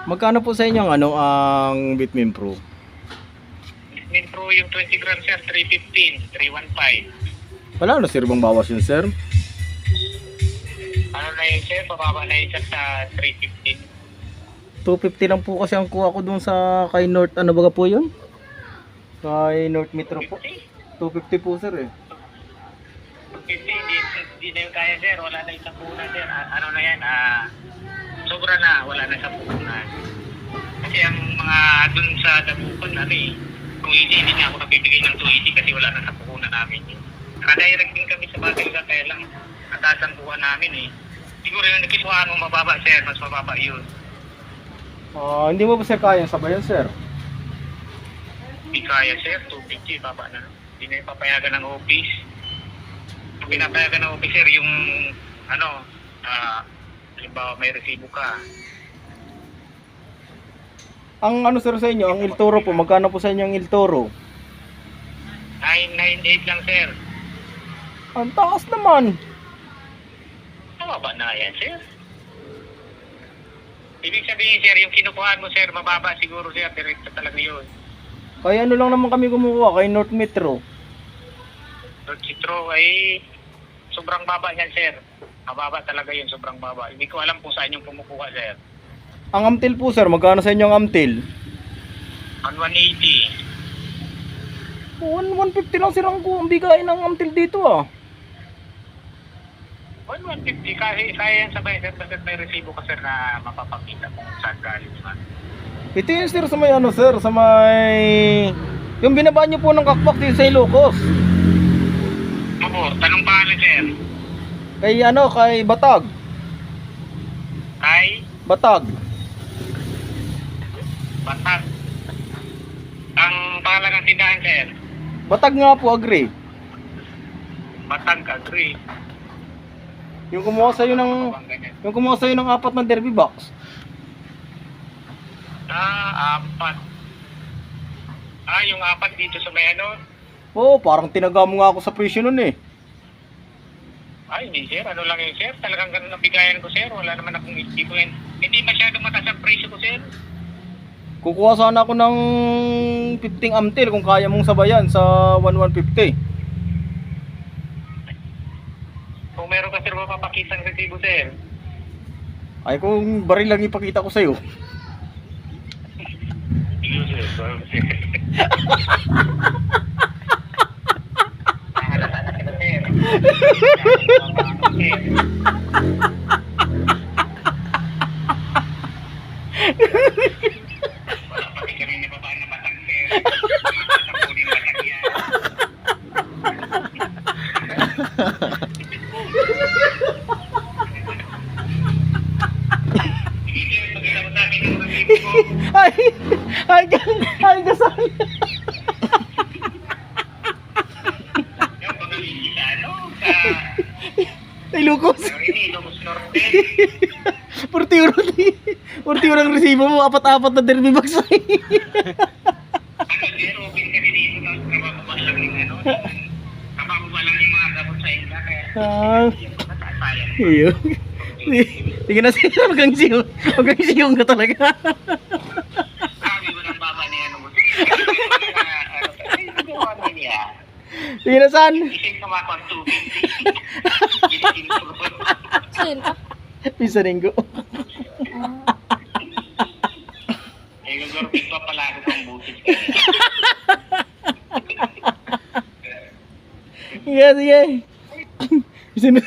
Magkano po sa inyo ang ang Bitmin Pro? Min Pro yung 20 grams sir, 315, 315. Wala na sir bang bawas yun sir? Ano na yun sir, pababa na yun sir sa 315. 250 lang po kasi ang kuha ko dun sa kay North, ano baga po yun? Kay North Metro po. 250 po sir eh. 250, hindi na yung kaya sir, wala na isang punan sir. Ano na yan, sobra na, wala na isang punan. Kasi ang mga dun sa dabukan natin, 280, hindi na ako nagbibigay ng 280 kasi wala na sa punan namin. Nakadirect din kami sa bagay ka, kaya lang nataas ang buwan namin eh. Siguro yung nakisuhan mo mababa sir, mas mababa yun. Hindi mo ba sir kaya sabayan sir? Hindi kaya sir, 250, baba na. Hindi na yung papayagan ng office. Yung pinapayagan ng office sir, yung ano, halimbawa may resibo ka. Ang ano sir sa inyo, ang El Toro po, magkano po sa inyo ang El Toro? 998 lang sir. Ang taas naman. Mababa na yan sir. Ibig sabihin sir, yung kinukuhaan mo sir, mababa siguro sir, direkta talaga yun. Kaya ano lang naman kami kumukuha kay North Metro. Lord Citro ay sobrang baba yan sir. Mababa talaga yun, sobrang baba. Hindi ko alam kung saan yung kumukuha sir. Ang Amtel po sir, magkano sa inyo ang Amtel? 180. 150 lang sir ang bigay ng Amtel dito ah. 150, kaya yan sabay sir, bakit may resibo ka sir na mapapakita kung saan galing man. Ito yun sir sa may ano sir, sa may... Yung binaba nyo po ng kakbak dito sa Ilocos. Opo, tanong pangalan sir. Kay ano, kay Batag. Ay, Batag. Batag. Ang pangalan ng tindahan sir, Batag nga po, agree. Batag Agree. Yung kumuha sa'yo ng... Yung kumuha sa'yo ng 4 na derby box. Apat. Yung apat dito sa may ano? Oo, parang tinaga mo nga ako sa presyo nun eh. Ay, hindi sir. Ano lang yun sir? Talagang ganun ang bigayan ko sir. Wala naman akong isipin. Hindi masyadong mataas ang presyo ko sir. Kukuha sana ako ng 15 Amtel kung kaya mong sabayan sa 1150. Kung meron ka sir, mapapakita ng resibo sir. Ay kung baril lang ipakita ko sa'yo. Sige sir. Nakalasa na kita sir. Wala pa rin kami nababaan na batang sir. Sa puling batang yan. Sige sir, pagkita mo sa akin yung resibo ko. Ay gasal. Yung pag-aligi sa ano? Sa Ilocos. Ilocos Norte. 40 euro. 40 euro ang resibo mo, 4 na derby box. Ano sir, open kami dito na kabababa lang yung ano. Kabababa lang yung mga gabot sa inka. Kaya matasayan. Iyo. Sige na sir, hanggang siyong ka talaga. Sabi mo ng baba ni ano mo. Ay, nagawa mo niya. Sige na saan? Ising kamakon tubig. Sino? Isa linggo. Eh, gagawin pa pala ako ng busis. Sige, sige. Isa na.